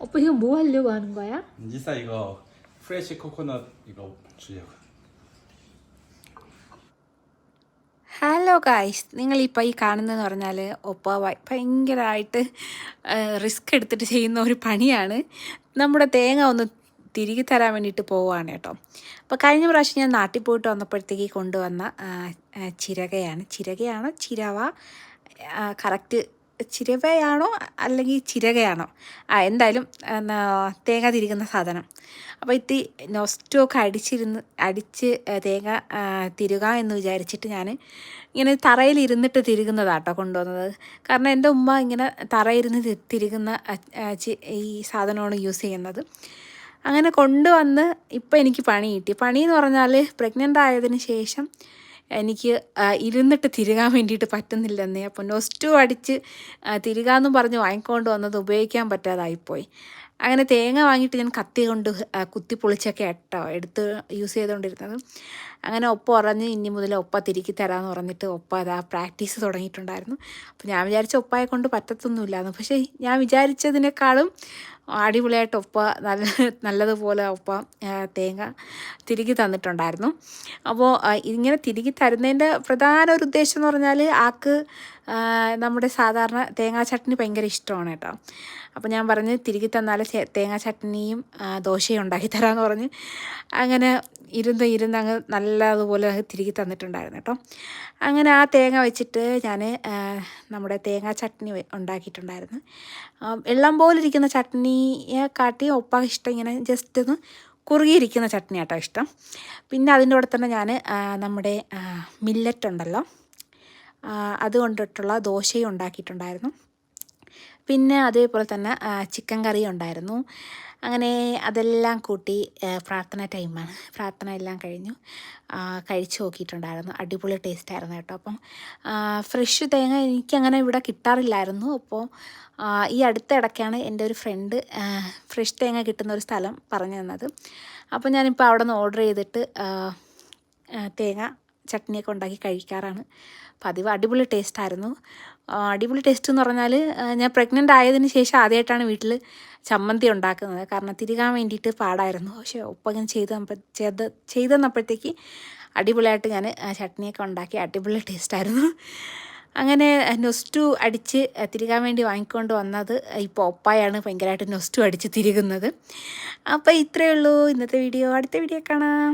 오빠 이거 뭐 하려고 하는 거야? 니사 이거 프레시 코코넛 이거 주려고. Hello guys, നിങ്ങളിപ്പോൾ ഈ കാണുന്നതെന്ന് പറഞ്ഞാൽ ഒപ്പ ഭയങ്കരമായിട്ട് റിസ്ക് എടുത്തിട്ട് ചെയ്യുന്ന ഒരു പണിയാണ്. നമ്മുടെ തേങ്ങ ഒന്ന് തിരികെ തരാൻ വേണ്ടിയിട്ട് പോവുകയാണ് കേട്ടോ. അപ്പോൾ കഴിഞ്ഞ പ്രാവശ്യം ഞാൻ നാട്ടിൽ പോയിട്ട് വന്നപ്പോഴത്തേക്ക് കൊണ്ടുവന്ന ചിരകയാണോ ചിരവ, കറക്റ്റ് ചിരവയാണോ അല്ലെങ്കിൽ ചിരകയാണോ, എന്തായാലും തേങ്ങ തിരികുന്ന സാധനം. അപ്പോൾ നൊസ്റ്റൊക്കെ അടിച്ച് തേങ്ങ തിരുക എന്ന് വിചാരിച്ചിട്ട് ഞാൻ ഇങ്ങനെ തറയിലിരുന്നിട്ട് തിരുകുന്നതാട്ടോ കൊണ്ടുവന്നത്. കാരണം എൻ്റെ ഉമ്മ ഇങ്ങനെ തറയിരുന്ന് തിരുകുന്ന ഈ സാധനമാണ് യൂസ് ചെയ്യുന്നത്. അങ്ങനെ കൊണ്ടുവന്ന് ഇപ്പം എനിക്ക് പണി കിട്ടി. പണിയെന്ന് പറഞ്ഞാൽ പ്രഗ്നൻ്റ് ആയതിന് ശേഷം എനിക്ക് ഇരുന്നിട്ട് തിരുകാൻ വേണ്ടിയിട്ട് പറ്റുന്നില്ലെന്നേ. അപ്പോൾ നൊസ്റ്റു അടിച്ച് തിരുകാമെന്നും പറഞ്ഞ് വാങ്ങിക്കൊണ്ട് വന്നത് ഉപയോഗിക്കാൻ പറ്റാതായിപ്പോയി. അങ്ങനെ തേങ്ങ വാങ്ങിയിട്ട് ഞാൻ കത്തി കൊണ്ട് കുത്തി പൊളിച്ചൊക്കെ എടുത്ത് യൂസ് ചെയ്തുകൊണ്ടിരുന്നത്. അങ്ങനെ ഒപ്പ പറഞ്ഞ് ഇനി മുതൽ ഒപ്പ തിരുക്കി തരാമെന്ന് പറഞ്ഞിട്ട് ഒപ്പ അതാ പ്രാക്ടീസ് തുടങ്ങിയിട്ടുണ്ടായിരുന്നു. അപ്പോൾ ഞാൻ വിചാരിച്ച ഒപ്പയെ കൊണ്ട് പറ്റത്തൊന്നുമില്ലായിരുന്നു. പക്ഷേ ഞാൻ വിചാരിച്ചതിനേക്കാളും അടിപൊളിയായിട്ട് ഒപ്പ നല്ലതുപോലെ ഒപ്പ തേങ്ങ തിരുകി തന്നിട്ടുണ്ടായിരുന്നു. അപ്പോൾ ഇങ്ങനെ തിരുകി തരുന്നതിൻ്റെ പ്രധാന ഒരു ഉദ്ദേശം എന്ന് പറഞ്ഞാൽ ആൾക്ക് നമ്മുടെ സാധാരണ തേങ്ങാ ചട്നി ഭയങ്കര ഇഷ്ടമാണ് കേട്ടോ. അപ്പോൾ ഞാൻ പറഞ്ഞ് തിരുകി തന്നാൽ തേങ്ങാ ചട്നിയും ദോശയും ഉണ്ടാക്കി തരാമെന്ന് പറഞ്ഞ് അങ്ങനെ ഇരുന്ന് അങ്ങ് നല്ലതുപോലെ തിരുകി തന്നിട്ടുണ്ടായിരുന്നു കേട്ടോ. അങ്ങനെ ആ തേങ്ങ വെച്ചിട്ട് ഞാൻ നമ്മുടെ തേങ്ങാ ചട്നി ഉണ്ടാക്കിയിട്ടുണ്ടായിരുന്നു. വെള്ളം പോലിരിക്കുന്ന ചട്നിയെ കാട്ടി ഒപ്പ ഇഷ്ടം ഇങ്ങനെ ജസ്റ്റ് ഒന്ന് കുറുകിയിരിക്കുന്ന ചട്നി കേട്ടോ ഇഷ്ടം. പിന്നെ അതിൻ്റെ കൂടെ തന്നെ ഞാൻ നമ്മുടെ മില്ലറ്റ് ഉണ്ടല്ലോ, അതുകൊണ്ടിട്ടുള്ള ദോശയും ഉണ്ടാക്കിയിട്ടുണ്ടായിരുന്നു. പിന്നെ അതേപോലെ തന്നെ ചിക്കൻ കറി ഉണ്ടായിരുന്നു. അങ്ങനെ അതെല്ലാം കൂട്ടി പ്രാർത്ഥന ടൈമാണ്. പ്രാർത്ഥന എല്ലാം കഴിഞ്ഞു കഴിച്ച് നോക്കിയിട്ടുണ്ടായിരുന്നു. അടിപൊളി ടേസ്റ്റായിരുന്നു കേട്ടോ. അപ്പം ഫ്രഷ് തേങ്ങ എനിക്കങ്ങനെ ഇവിടെ കിട്ടാറില്ലായിരുന്നു. അപ്പോൾ ഈ അടുത്ത ഇടയ്ക്കാണ് എൻ്റെ ഒരു ഫ്രണ്ട് ഫ്രഷ് തേങ്ങ കിട്ടുന്ന ഒരു സ്ഥലം പറഞ്ഞു തന്നത്. അപ്പോൾ ഞാനിപ്പോൾ അവിടെ നിന്ന് ഓർഡർ ചെയ്തിട്ട് തേങ്ങ ചട്നിയൊക്കെ ഉണ്ടാക്കി കഴിക്കാറാണ് പതിവ്. അടിപൊളി ടേസ്റ്റായിരുന്നു. അടിപൊളി ടേസ്റ്റ് എന്ന് പറഞ്ഞാൽ ഞാൻ പ്രഗ്നൻ്റ് ആയതിന് ശേഷം ആദ്യമായിട്ടാണ് വീട്ടിൽ ചമ്മന്തി ഉണ്ടാക്കുന്നത്. കാരണം തിരുകാൻ വേണ്ടിയിട്ട് പാടായിരുന്നു. പക്ഷേ ഒപ്പം ഇങ്ങനെ ചെയ്ത് തന്നപ്പോഴത്തേക്ക് അടിപൊളിയായിട്ട് ഞാൻ ചട്നിയൊക്കെ ഉണ്ടാക്കി. അടിപൊളി ടേസ്റ്റായിരുന്നു. അങ്ങനെ നൊസ്റ്റു അടിച്ച് തിരുകാൻ വേണ്ടി വാങ്ങിക്കൊണ്ട് വന്നത് ഇപ്പോൾ ഒപ്പായാണ് ഭയങ്കരമായിട്ട് നൊസ്റ്റു അടിച്ച് തിരുകുന്നത്. അപ്പോൾ ഇത്രയേ ഉള്ളൂ ഇന്നത്തെ വീഡിയോ. അടുത്ത വീഡിയോ കാണാം.